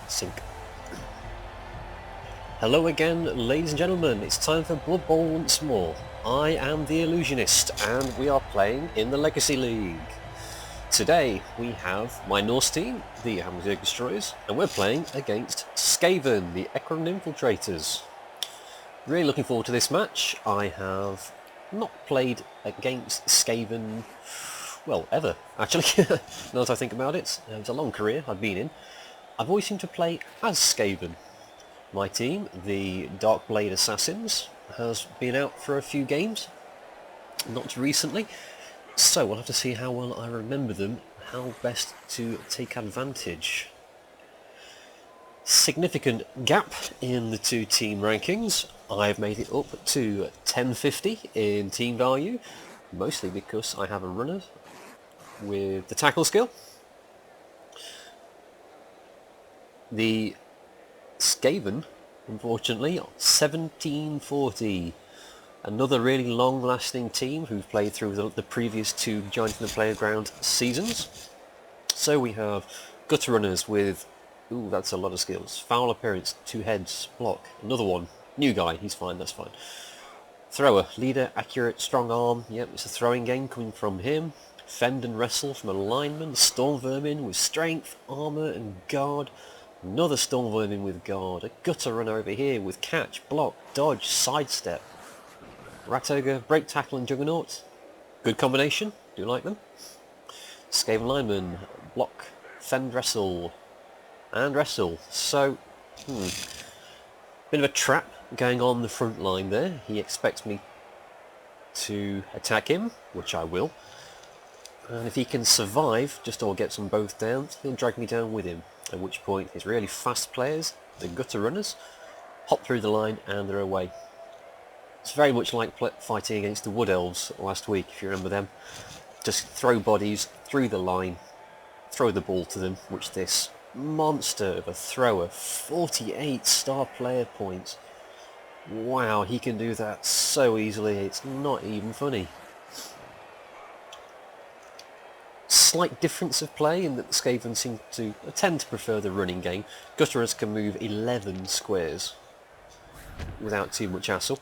Sync. Hello again, ladies and gentlemen, it's time for Blood Bowl once more. I am the Illusionist and we are playing in the Legacy League. Today we have my Norse team, the Hammersjurg Destroyers, and we're playing against Skaven, the Infiltrators. Really looking forward to this match. I have not played against Skaven, well, ever, actually, now that I think about it. It's a long career I've been in. I've always seemed to play as Skaven. My team, the Darkblade Assassins, has been out for a few games, not recently, so we'll have to see how well I remember them, how best to take advantage. Significant gap in the two team rankings. I've made it up to 1050 in team value, mostly because I have a runner with the tackle skill. The Skaven, unfortunately, 1740. Another really long-lasting team who've played through the previous two Giants in the Playground seasons. So we have gutter runners with, ooh, that's a lot of skills. Foul appearance, 2 heads, block. Another one, new guy, he's fine, that's fine. Thrower, leader, accurate, strong arm. Yep, it's a throwing game coming from him. Fend and wrestle from a lineman. Storm vermin with strength, armor, and guard. Another storm vermin with guard. A gutter runner over here with catch, block, dodge, sidestep. Rat ogre, break, tackle, and juggernaut. Good combination. Do like them. Skaven lineman, block, fend, wrestle, and wrestle. So, bit of a trap going on the front line there. He expects me to attack him, which I will. And if he can survive, just or gets them both down, he'll drag me down with him. At which point his really fast players, the gutter runners, hop through the line and they're away. It's very much like fighting against the wood elves last week, if you remember them. Just throw bodies through the line, throw the ball to them, which this monster of a thrower, 48 star player points. Wow, he can do that so easily, it's not even funny. Slight difference of play in that the Skaven seem to tend to prefer the running game. Gutterers can move 11 squares without too much hassle.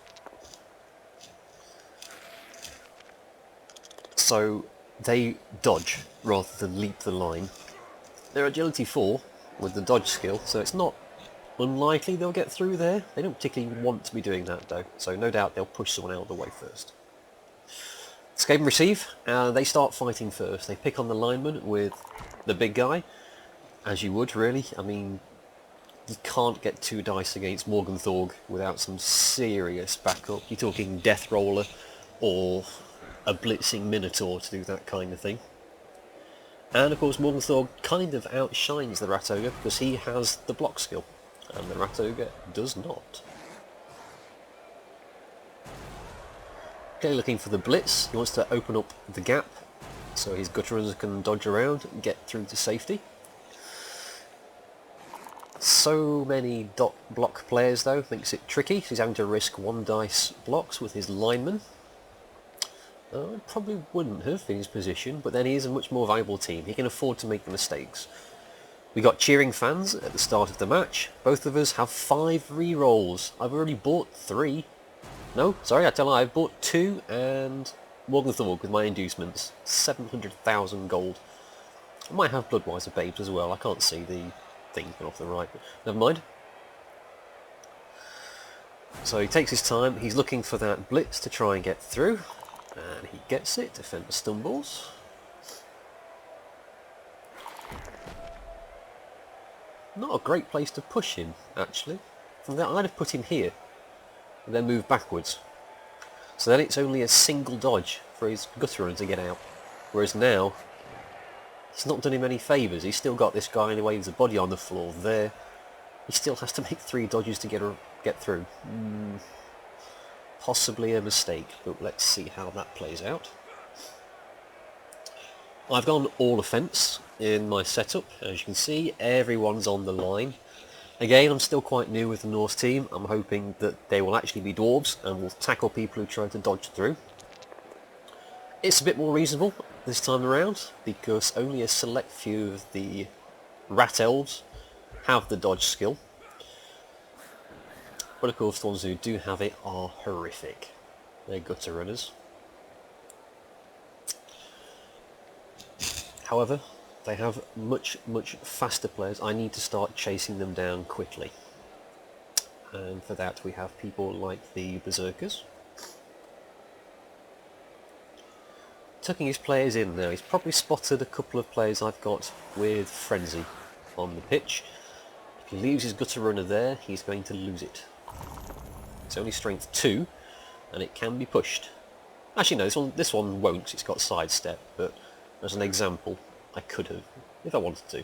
So they dodge rather than leap the line. They're agility 4 with the dodge skill, so it's not unlikely they'll get through there. They don't particularly want to be doing that though, so no doubt they'll push someone out of the way first. Skaven receive, they start fighting first. They pick on the lineman with the big guy, as you would really. I mean, you can't get 2 dice against Morgenthau without some serious backup. You're talking Death Roller or a blitzing Minotaur to do that kind of thing. And of course Morgenthau kind of outshines the Rat Ogre because he has the block skill, and the Rat Ogre does not. Okay, looking for the blitz. He wants to open up the gap so his gutter runners can dodge around and get through to safety. So many dot block players though, makes it tricky. So he's having to risk 1 dice blocks with his lineman. I probably wouldn't have in his position, but then he is a much more valuable team. He can afford to make the mistakes. We got cheering fans at the start of the match. Both of us have 5 re-rolls. I've already bought 3. No, sorry, I tell you, I've bought 2 and Morgenthau with my inducements. 700,000 gold. I might have Bloodwiser Babes as well. I can't see the thing off the right, but never mind. So he takes his time. He's looking for that blitz to try and get through. And he gets it. Defender stumbles. Not a great place to push him, actually. From that, I'd have put him here. And then move backwards. So then it's only a single dodge for his gutter runner to get out. Whereas now, it's not done him any favours. He's still got this guy anyway with the body on the floor there. He still has to make 3 dodges to get through. Possibly a mistake, but let's see how that plays out. I've gone all offence in my setup. As you can see, everyone's on the line. Again, I'm still quite new with the Norse team. I'm hoping that they will actually be dwarves and will tackle people who try to dodge through. It's a bit more reasonable this time around because only a select few of the rat elves have the dodge skill. But of course the ones who do have it are horrific. They're gutter runners. However, they have much faster players. I need to start chasing them down quickly. And for that we have people like the Berserkers. Tucking his players in now. He's probably spotted a couple of players I've got with Frenzy on the pitch. If he leaves his gutter runner there, he's going to lose it. It's only strength 2, and it can be pushed. Actually no, this one won't, 'cause it's got sidestep, but as an example, I could have, if I wanted to.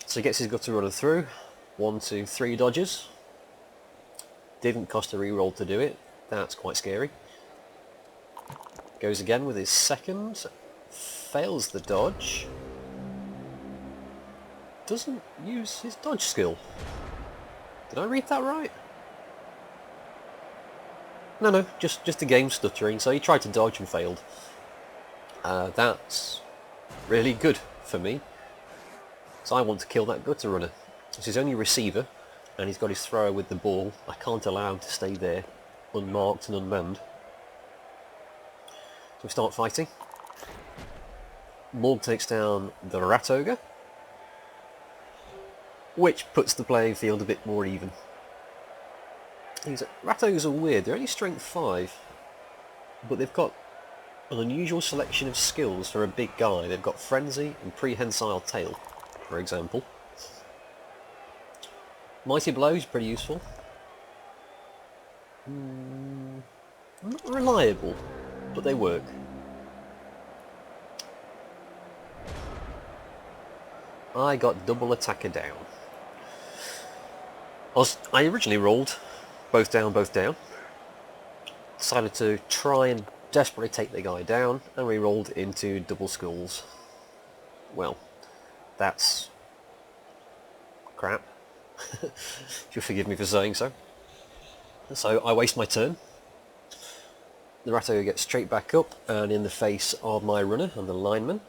So he gets his gutter runner through. 1, 2, 3 dodges. Didn't cost a reroll to do it. That's quite scary. Goes again with his second. Fails the dodge. Doesn't use his dodge skill. Did I read that right? No, just the game stuttering. So he tried to dodge and failed. That's really good for me. So I want to kill that gutter runner. It's his only receiver, and he's got his thrower with the ball. I can't allow him to stay there, unmarked and unmanned. So we start fighting. Morg takes down the Rat Ogre, which puts the playing field a bit more even. Rat Ogres are weird. They're only strength 5, but they've got an unusual selection of skills for a big guy. They've got Frenzy and Prehensile Tail, for example. Mighty Blow is pretty useful. Not reliable, but they work. I got double attacker down. I originally rolled both down. Decided to try and desperately take the guy down, and re-rolled into double skulls. Well, that's crap. If you'll forgive me for saying so. So I waste my turn. The Rat Ogre gets straight back up and in the face of my runner and the lineman.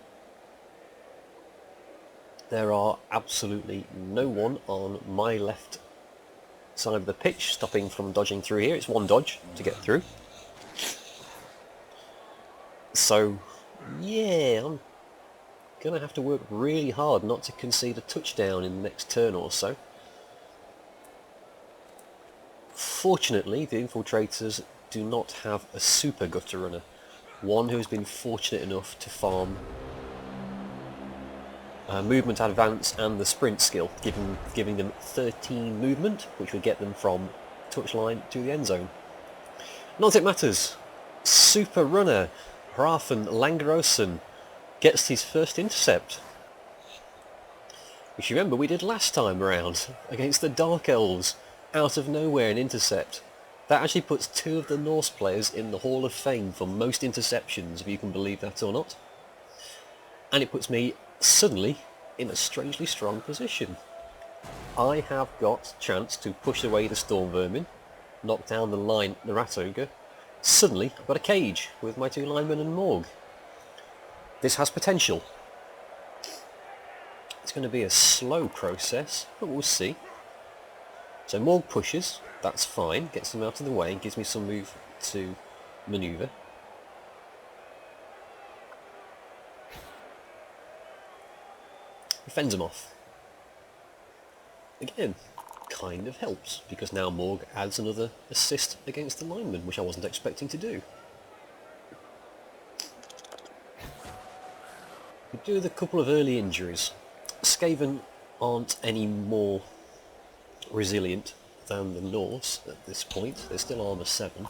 There are absolutely no one on my left side of the pitch stopping from dodging through here. It's one dodge to get through. So yeah, I'm gonna have to work really hard not to concede a touchdown in the next turn or so. Fortunately, the Infiltrators do not have a super gutter runner. One who has been fortunate enough to farm movement advance and the sprint skill, giving them 13 movement, which would get them from touchline to the end zone. Not that it matters. Super runner Hrafen Langerosen gets his first intercept, which you remember we did last time around against the Dark Elves. Out of nowhere an intercept. That actually puts 2 of the Norse players in the Hall of Fame for most interceptions, if you can believe that or not. And it puts me suddenly in a strangely strong position. I have got a chance to push away the Storm Vermin, knock down the Rat Ogre. Suddenly I've got a cage with my 2 linemen and Morg. This has potential. It's going to be a slow process, but we'll see. So Morg pushes, that's fine, gets him out of the way and gives me some move to manoeuvre. He fends him off. Again, kind of helps, because now Morg adds another assist against the lineman, which I wasn't expecting to do. We do with a couple of early injuries. Skaven aren't any more resilient than the Norse at this point. They're still armor 7,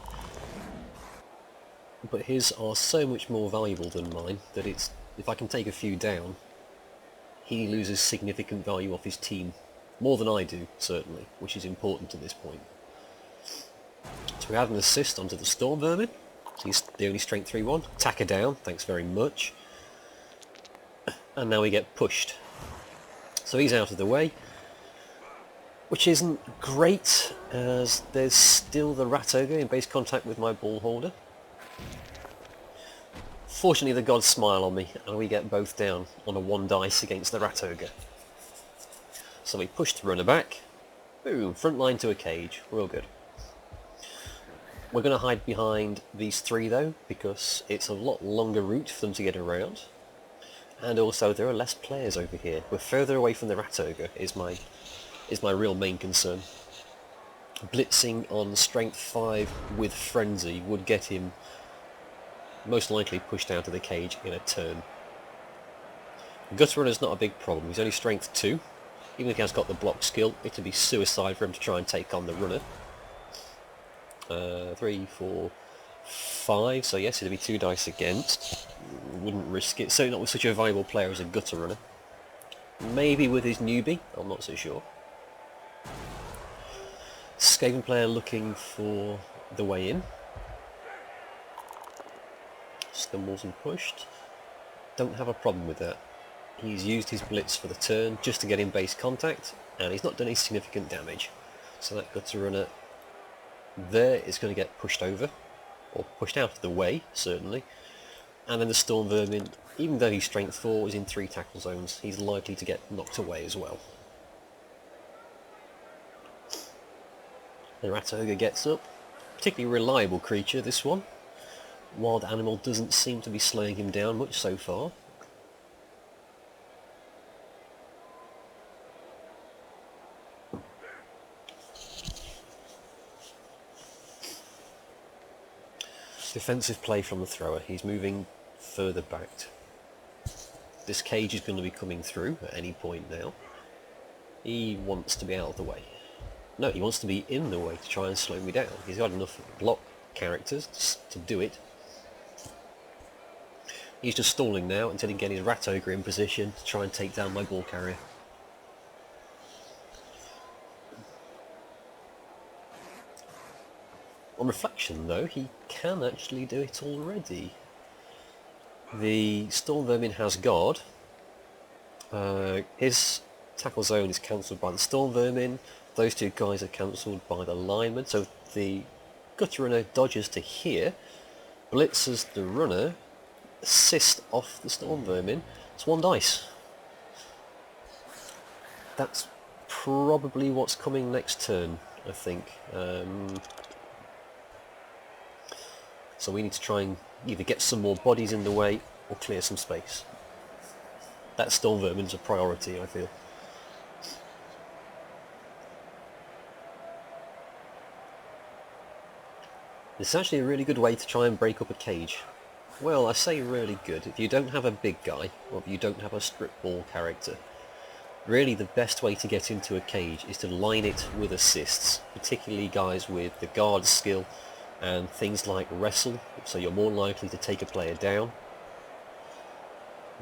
but his are so much more valuable than mine that if I can take a few down, he loses significant value off his team, more than I do certainly, which is important at this point. So we add an assist onto the Storm Vermin. He's the only strength 3-1. Attacker down, thanks very much. And now we get pushed. So he's out of the way, which isn't great, as there's still the Rat Ogre in base contact with my ball holder. Fortunately the gods smile on me, and we get both down on a 1 dice against the Rat Ogre. So we push the runner back. Boom, front line to a cage. Real good. We're going to hide behind these three though, because it's a lot longer route for them to get around. And also there are less players over here. We're further away from the rat ogre is my real main concern. Blitzing on strength 5 with frenzy would get him most likely pushed out of the cage in a turn. Gutter runner's not a big problem. He's only strength 2. Even if he has got the block skill, it would be suicide for him to try and take on the runner. 3, 4, 5, so yes, it'd be 2 dice against. Wouldn't risk it, certainly not with such a viable player as a gutter runner. Maybe with his newbie, I'm not so sure. Skaven player looking for the way in. Stumbles and pushed. Don't have a problem with that. He's used his blitz for the turn just to get in base contact, and he's not done any significant damage. So that gutter runner there is going to get pushed over, or pushed out of the way, certainly. And then the Storm Vermin, even though he's strength 4, is in 3 tackle zones, he's likely to get knocked away as well. The Rat Ogre gets up. Particularly reliable creature, this one. Wild Animal doesn't seem to be slowing him down much so far. Defensive play from the thrower. He's moving further back. This cage is going to be coming through at any point now. He wants to be out of the way. No, he wants to be in the way to try and slow me down. He's got enough block characters to do it. He's just stalling now until he can get his Rat Ogre in position to try and take down my ball carrier. On reflection though, he can actually do it already. The Storm Vermin has guard. His tackle zone is cancelled by the Storm Vermin. Those 2 guys are cancelled by the lineman. So the Gutter Runner dodges to here, blitzes the runner, assist off the Storm Vermin. It's 1 dice. That's probably what's coming next turn, I think. So we need to try and either get some more bodies in the way or clear some space. That Storm Vermin's a priority, I feel. It's actually a really good way to try and break up a cage. Well, I say really good. If you don't have a big guy, or if you don't have a strip ball character, really the best way to get into a cage is to line it with assists, particularly guys with the guard skill and things like wrestle, so you're more likely to take a player down.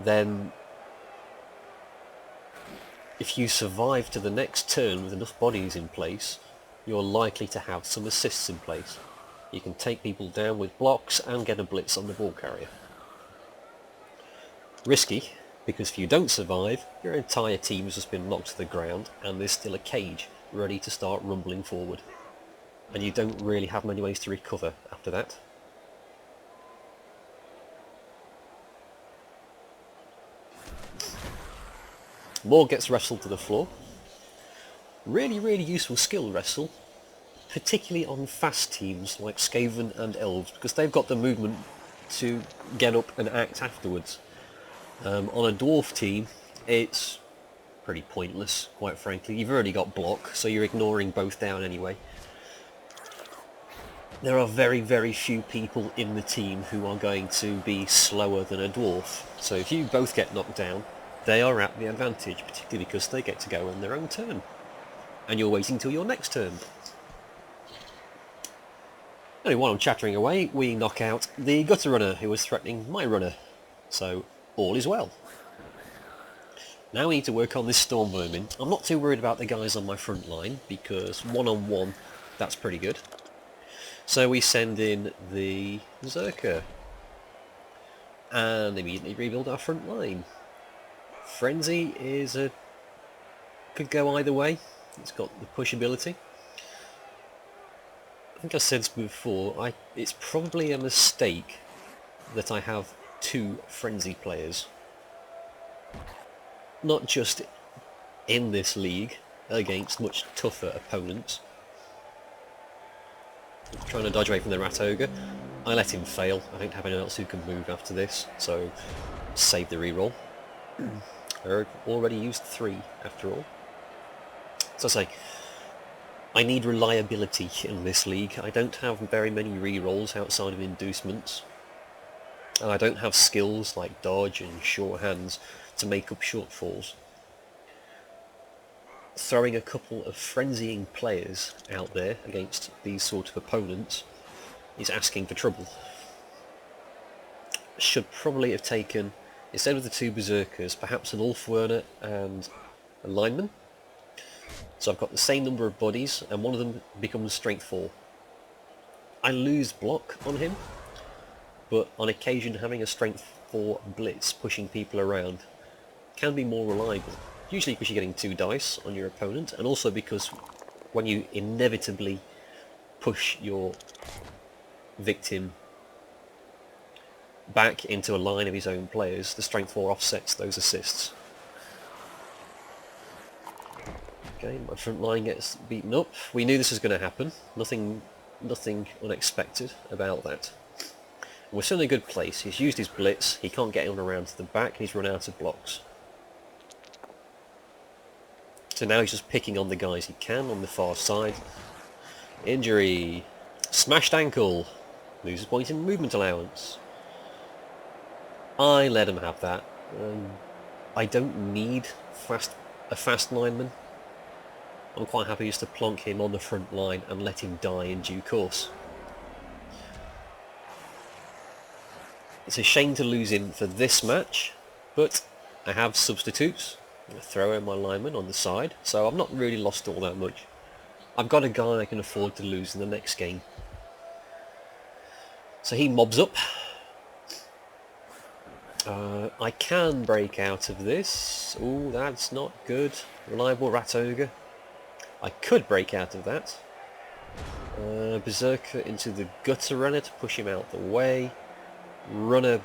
Then if you survive to the next turn with enough bodies in place, you're likely to have some assists in place. You can take people down with blocks and get a blitz on the ball carrier. Risky, because if you don't survive, your entire team has just been knocked to the ground and there's still a cage ready to start rumbling forward. And you don't really have many ways to recover after that. Moore gets wrestled to the floor. Really, really useful skill wrestle, particularly on fast teams like Skaven and Elves, because they've got the movement to get up and act afterwards. On a Dwarf team, it's pretty pointless, quite frankly. You've already got block, so you're ignoring both down anyway. There are very, very few people in the team who are going to be slower than a Dwarf. So if you both get knocked down, they are at the advantage, particularly because they get to go on their own turn. And you're waiting till your next turn. Anyway, while I'm chattering away, we knock out the Gutter Runner who was threatening my runner. So all is well. Now we need to work on this Storm Vermin. I'm not too worried about the guys on my front line, because one-on-one, that's pretty good. So we send in the Zerker and immediately rebuild our front line. Frenzy could go either way. It's got the push ability. I think I said this before, it's probably a mistake that I have 2 Frenzy players. Not just in this league against much tougher opponents. Trying to dodge away from the Rat Ogre. I let him fail. I don't have anyone else who can move after this, so save the reroll. I've already used 3 after all. So I say, I need reliability in this league. I don't have very many rerolls outside of inducements. And I don't have skills like dodge and short hands to make up shortfalls. Throwing a couple of frenzying players out there against these sort of opponents is asking for trouble. Should probably have taken, instead of the 2 berserkers, perhaps an Ulfwerner and a lineman. So I've got the same number of bodies and one of them becomes strength 4. I lose block on him, but on occasion having a strength 4 blitz pushing people around can be more reliable. Usually because you're getting 2 dice on your opponent, and also because when you inevitably push your victim back into a line of his own players, the strength 4 offsets those assists. Okay, my front line gets beaten up. We knew this was going to happen. Nothing unexpected about that. And we're still in a good place. He's used his blitz, he can't get on around to the back, and he's run out of blocks. So now he's just picking on the guys he can on the far side. Injury. Smashed ankle. Loses point in movement allowance. I let him have that. I don't need a fast lineman. I'm quite happy just to plonk him on the front line and let him die in due course. It's a shame to lose him for this match, but I have substitutes. I'm going to throw in my lineman on the side, so I've not really lost all that much. I've got a guy I can afford to lose in the next game. So he mobs up. I can break out of this. Ooh, that's not good. Reliable Rat Ogre. I could break out of that. Berserker into the Gutter Runner to push him out the way. Runner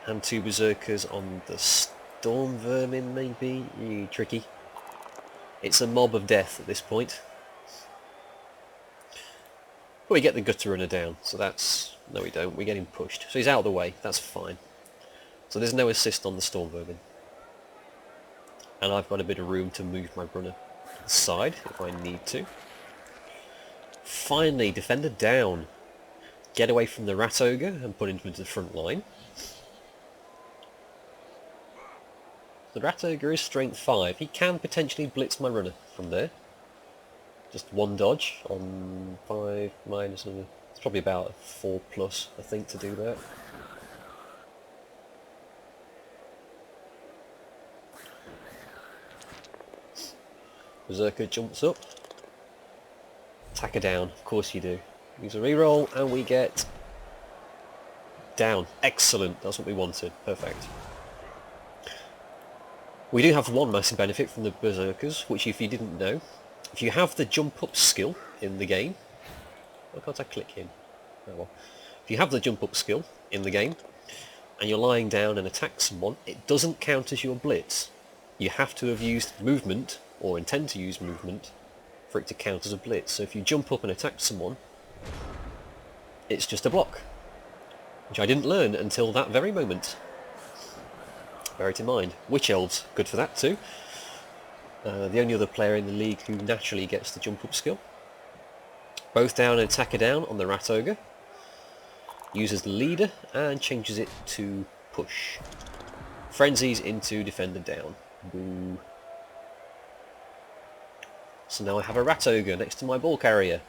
and 2 Berserkers on the Storm Vermin, maybe? Tricky. It's a mob of death at this point. But we get the Gutter Runner down, so that's... No, we don't. We get him pushed. So he's out of the way. That's fine. So there's no assist on the Storm Vermin. And I've got a bit of room to move my runner aside if I need to. Finally, defender down. Get away from the Rat Ogre and put him into the front line. The Rat Ogre is strength 5. He can potentially blitz my runner from there. Just 1 dodge on 5 minus... It's probably about a 4 plus, I think, to do that. Berserker jumps up. Attacker down, of course you do. Use a reroll and we get... down. Excellent, that's what we wanted. Perfect. We do have one massive benefit from the Berserkers, which if you didn't know, if you have the jump up skill in the game... Why can't I click him? Oh well. If you have the jump up skill in the game, and you're lying down and attack someone, it doesn't count as your blitz. You have to have used movement, or intend to use movement, for it to count as a blitz. So if you jump up and attack someone, it's just a block. Which I didn't learn until that very moment. Bear it in mind. Witch Elves, good for that too. The only other player in the league who naturally gets the jump up skill. Both down and attacker down on the Rat Ogre. Uses the leader and changes it to push. Frenzies into defender down. Boo. So now I have a Rat Ogre next to my ball carrier.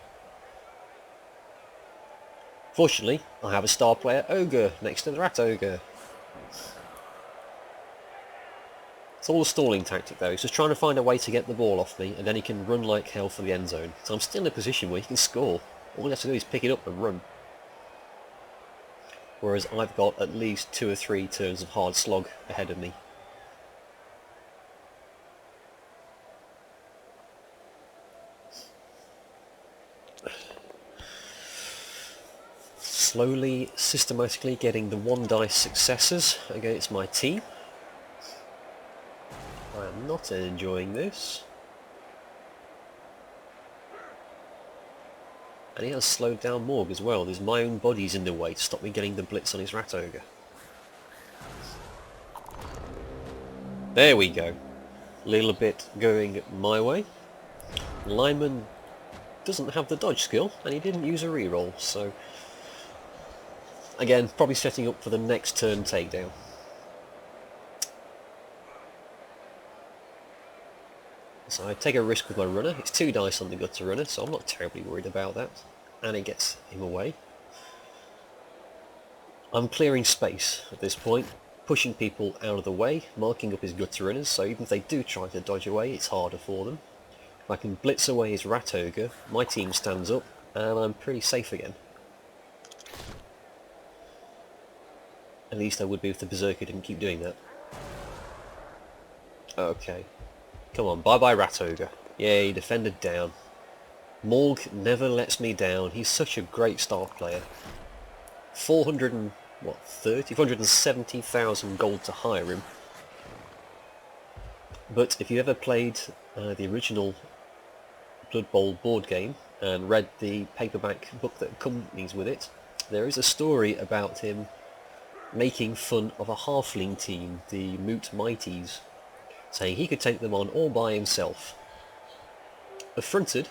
Fortunately, I have a star player Ogre next to the Rat Ogre. It's all a stalling tactic though, he's just trying to find a way to get the ball off me and then he can run like hell for the end zone. So I'm still in a position where he can score. All he has to do is pick it up and run. Whereas I've got at least 2 or 3 turns of hard slog ahead of me. Slowly, systematically getting the 1 dice successes against my team. I am not not enjoying this. And he has slowed down Morg as well. There's my own bodies in the way to stop me getting the blitz on his rat ogre. There we go. Little bit going my way. Lyman doesn't have the dodge skill, and he didn't use a reroll, so again, probably setting up for the next turn takedown. So I take a risk with my runner. It's 2 dice on the gutter runner, so I'm not terribly worried about that. And it gets him away. I'm clearing space at this point, pushing people out of the way, marking up his gutter runners, so even if they do try to dodge away, it's harder for them. If I can blitz away his rat ogre, my team stands up, and I'm pretty safe again. At least I would be if the berserker didn't keep doing that. Okay. Come on, bye-bye rat ogre. Yay, defended down. Morg never lets me down. He's such a great star player. 470,000 gold to hire him. But if you ever played the original Blood Bowl board game and read the paperback book that accompanies with it, there is a story about him making fun of a halfling team, the Moot Mighties, saying he could take them on all by himself. Affronted,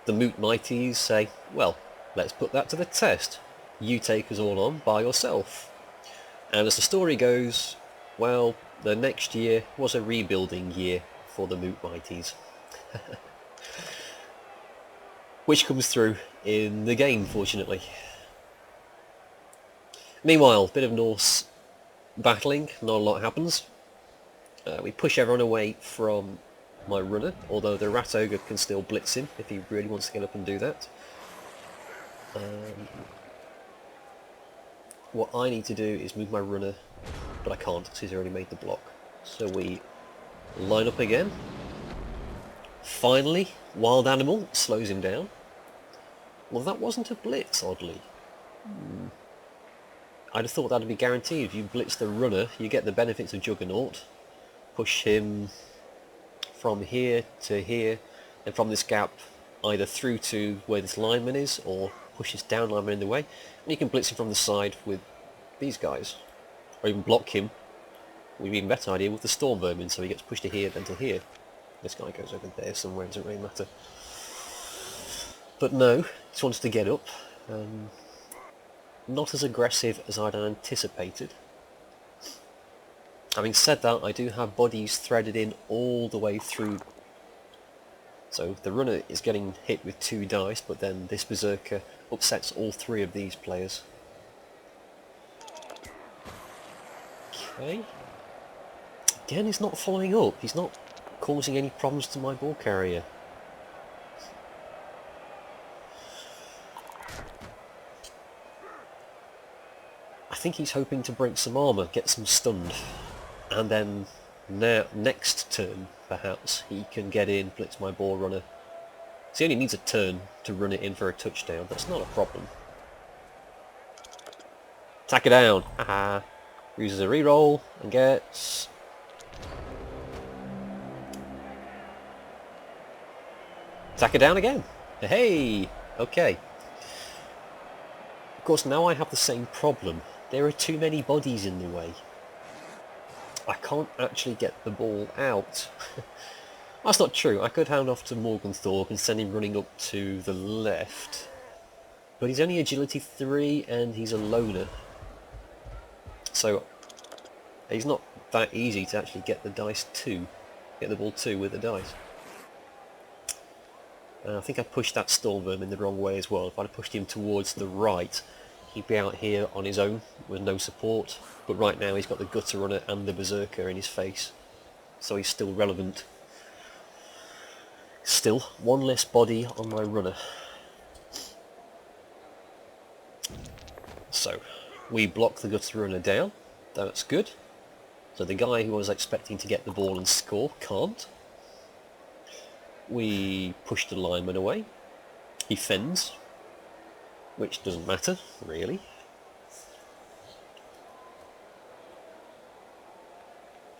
the Moot Mighties say, well, let's put that to the test. You take us all on by yourself. And as the story goes, well, the next year was a rebuilding year for the Moot Mighties. Which comes through in the game, fortunately. Meanwhile, bit of Norse battling, not a lot happens. We push everyone away from my runner, although the rat ogre can still blitz him if he really wants to get up and do that. What I need to do is move my runner, but I can't because he's already made the block. So we line up again. Finally, wild animal slows him down. Well, that wasn't a blitz, oddly. I'd have thought that'd be guaranteed. If you blitz the runner, you get the benefits of Juggernaut. Push him from here to here, and from this gap either through to where this lineman is, or push this down lineman in the way. And you can blitz him from the side with these guys. Or even block him, with an even better idea, with the Storm Vermin, so he gets pushed to here, then to here. This guy goes over there somewhere, it doesn't really matter. But no, just wants to get up. Not as aggressive as I'd anticipated. Having said that, I do have bodies threaded in all the way through. So the runner is getting hit with 2 dice, but then this berserker upsets all 3 of these players. Okay. Again, he's not following up. He's not causing any problems to my ball carrier. I think he's hoping to break some armour, get some stunned, and then next turn, perhaps, he can get in, blitz my ball runner. So he only needs a turn to run it in for a touchdown. That's not a problem. Tack it down. Haha. Uses a reroll and gets... Tack it down again. Hey! Okay. Of course, now I have the same problem. There are too many bodies in the way. I can't actually get the ball out. That's not true. I could hand off to Morgenthorpe and send him running up to the left. But he's only agility 3 and he's a loner. So he's not that easy to actually get the dice to. Get the ball to with the dice. I think I pushed that Storm Vermin the wrong way as well. If I'd have pushed him towards the right, he'd be out here on his own with no support. But right now he's got the Gutter Runner and the Berserker in his face. So he's still relevant. Still, 1 less body on my runner. So, we block the Gutter Runner down. That's good. So the guy who was expecting to get the ball and score can't. We push the lineman away. He fends, which doesn't matter, really.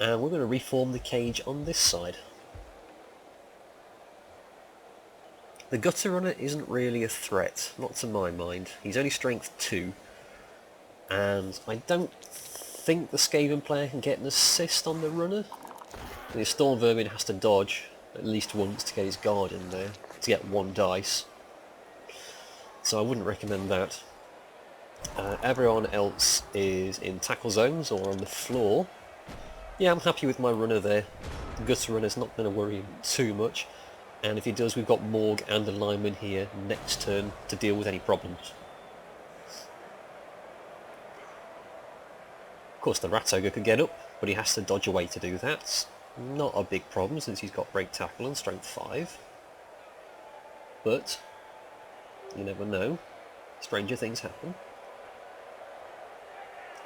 And we're going to reform the cage on this side. The gutter runner isn't really a threat, not to my mind. He's only strength 2, and I don't think the Skaven player can get an assist on the runner. The Storm Vermin has to dodge at least once to get his guard in there, to get 1 dice. So I wouldn't recommend that. Everyone else is in tackle zones or on the floor. Yeah, I'm happy with my runner there. The gutter runner's not going to worry him too much. And if he does, we've got Morg and a lineman here next turn to deal with any problems. Of course, the Rat Ogre could get up, but he has to dodge away to do that. Not a big problem since he's got break tackle and strength 5. But you never know. Stranger things happen.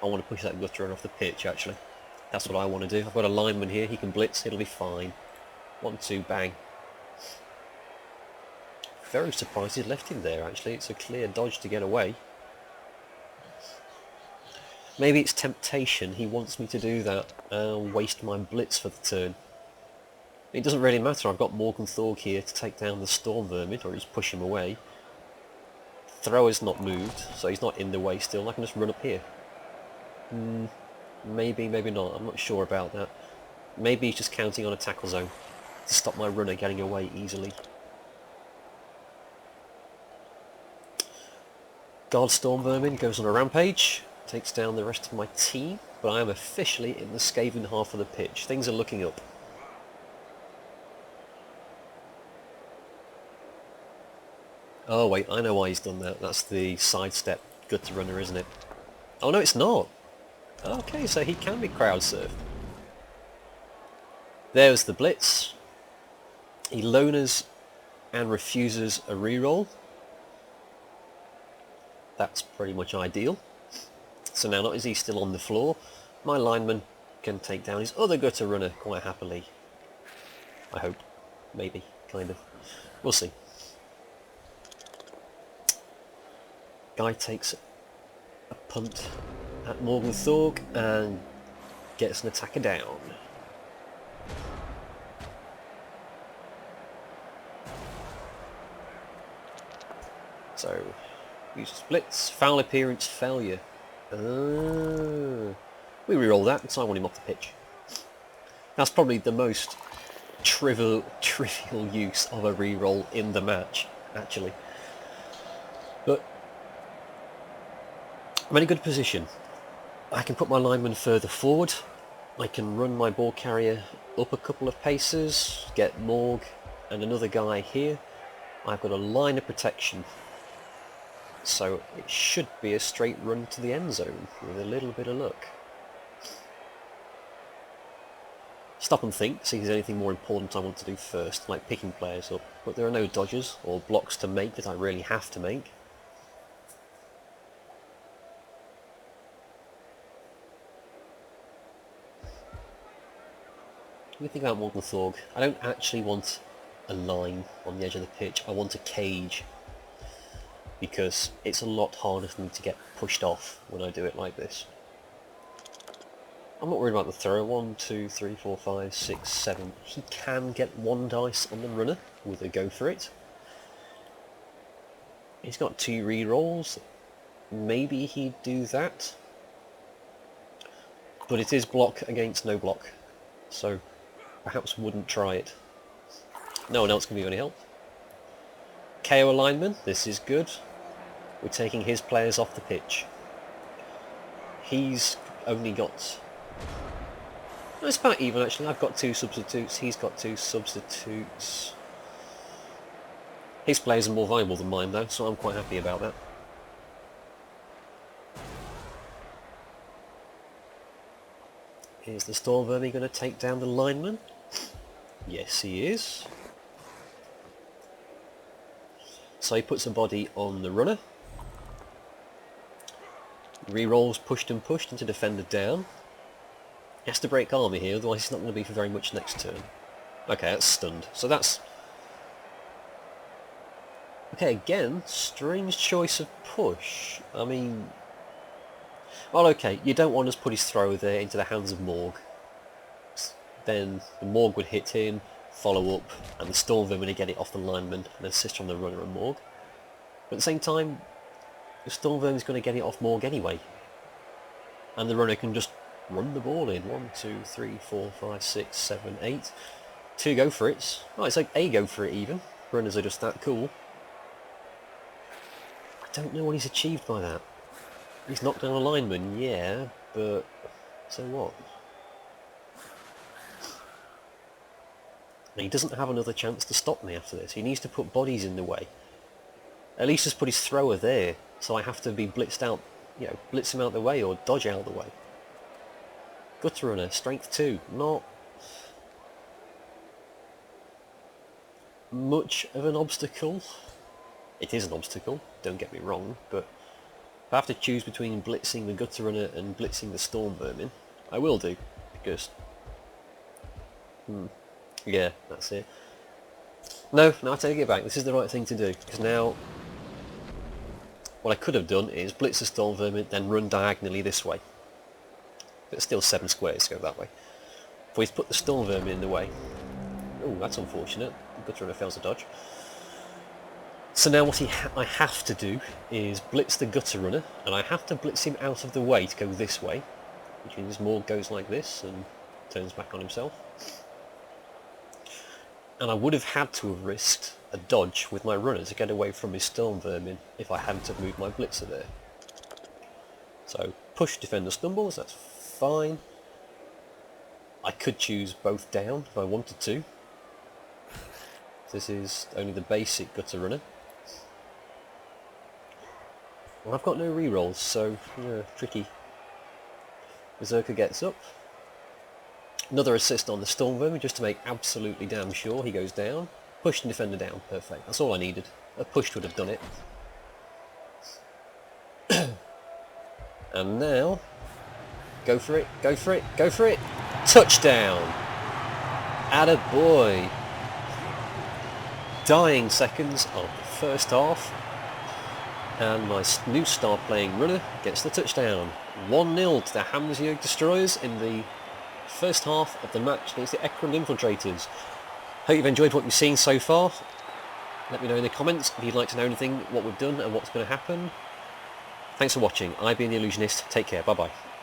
I want to push that gutter off the pitch, actually. That's what I want to do. I've got a lineman here. He can blitz. It'll be fine. 1, 2, bang. Very surprised he's left him there, actually. It's a clear dodge to get away. Maybe it's temptation. He wants me to do that and waste my blitz for the turn. It doesn't really matter. I've got Morgan Thorg here to take down the Storm Vermin, or just push him away. Thrower's not moved, so he's not in the way still. I can just run up here. Maybe, maybe not. I'm not sure about that. Maybe he's just counting on a tackle zone to stop my runner getting away easily. Guard Storm Vermin goes on a rampage, takes down the rest of my team, but I am officially in the Skaven half of the pitch. Things are looking up. Oh wait, I know why he's done that. That's the sidestep gutter runner, isn't it? Oh no, it's not. Okay, so he can be crowd surfed. There's the blitz. He loners and refuses a reroll. That's pretty much ideal. So now, not is he still on the floor, my lineman can take down his other gutter runner quite happily. I hope. Maybe. Kind of. We'll see. Guy takes a punt at Morgan Thorg and gets an attacker down. So, uses blitz, foul appearance, failure. We reroll that, so I want him off the pitch. That's probably the most trivial use of a reroll in the match, actually. But I'm in a good position. I can put my lineman further forward. I can run my ball carrier up a couple of paces, get Morg and another guy here. I've got a line of protection. So it should be a straight run to the end zone with a little bit of luck. Stop and think, see if there's anything more important I want to do first, like picking players up. But there are no dodges or blocks to make that I really have to make. Let me think about Morgan Thorg. I don't actually want a line on the edge of the pitch, I want a cage. Because it's a lot harder for me to get pushed off when I do it like this. I'm not worried about the throw. 1, 2, 3, 4, 5, 6, 7. He can get 1 dice on the runner with a go for it. He's got 2 rerolls. Maybe he'd do that. But it is block against no block. So perhaps wouldn't try it. No one else can be of any help. KO alignment, this is good. We're taking his players off the pitch. He's only got... No, it's about even actually. I've got 2 substitutes, he's got 2 substitutes. His players are more valuable than mine though, so I'm quite happy about that. Is the Storm Vermin going to take down the lineman? Yes, he is. So he puts a body on the runner. Rerolls pushed and pushed into defender down. He has to break armour here, otherwise he's not going to be for very much next turn. Okay, that's stunned. So that's... Okay, again, strange choice of push. I mean... Well, okay, you don't want to put his throw there into the hands of Morg. then the Morg would hit him, follow up, and the Storm Vermin would get it off the lineman and assist from the runner and Morg. But at the same time, the Storm Vermin is going to get it off Morg anyway. And the runner can just run the ball in. 1, 2, 3, 4, 5, 6, 7, 8. 2 go for it. Oh, it's like a go for it even. Runners are just that cool. I don't know what he's achieved by that. He's knocked down a lineman, yeah, but so what? And he doesn't have another chance to stop me after this. He needs to put bodies in the way. At least just put his thrower there, so I have to be blitzed out, you know, blitz him out the way or dodge out the way. Gutter runner, strength 2, not much of an obstacle. It is an obstacle, don't get me wrong, but if I have to choose between blitzing the gutter runner and blitzing the storm vermin, I will do, because yeah, that's it. No, I take it back, this is the right thing to do, because now what I could have done is blitz the storm vermin, then run diagonally this way. But it's still 7 squares to go that way. If we put the storm vermin in the way, oh, that's unfortunate, the gutter runner fails to dodge. So now what I have to do is blitz the gutter runner, and I have to blitz him out of the way to go this way, which means Morg goes like this and turns back on himself. And I would have had to have risked a dodge with my runner to get away from his storm vermin if I hadn't have moved my blitzer there. So push, defender, stumbles, that's fine. I could choose both down if I wanted to. This is only the basic gutter runner. Well, I've got no rerolls, so yeah, tricky. Berserker gets up. Another assist on the Storm Vermin just to make absolutely damn sure he goes down. Push and defender down, perfect. That's all I needed. A push would have done it. And now, go for it, go for it, go for it! Touchdown! Attaboy! Dying seconds of the first half. And my new star playing runner gets the touchdown. 1-0 to the Hammersjurg Destroyers in the first half of the match against the Infiltrators. Hope you've enjoyed what you've seen so far. Let me know in the comments if you'd like to know anything, what we've done and what's going to happen. Thanks for watching. I've been the Illusionist. Take care. Bye bye.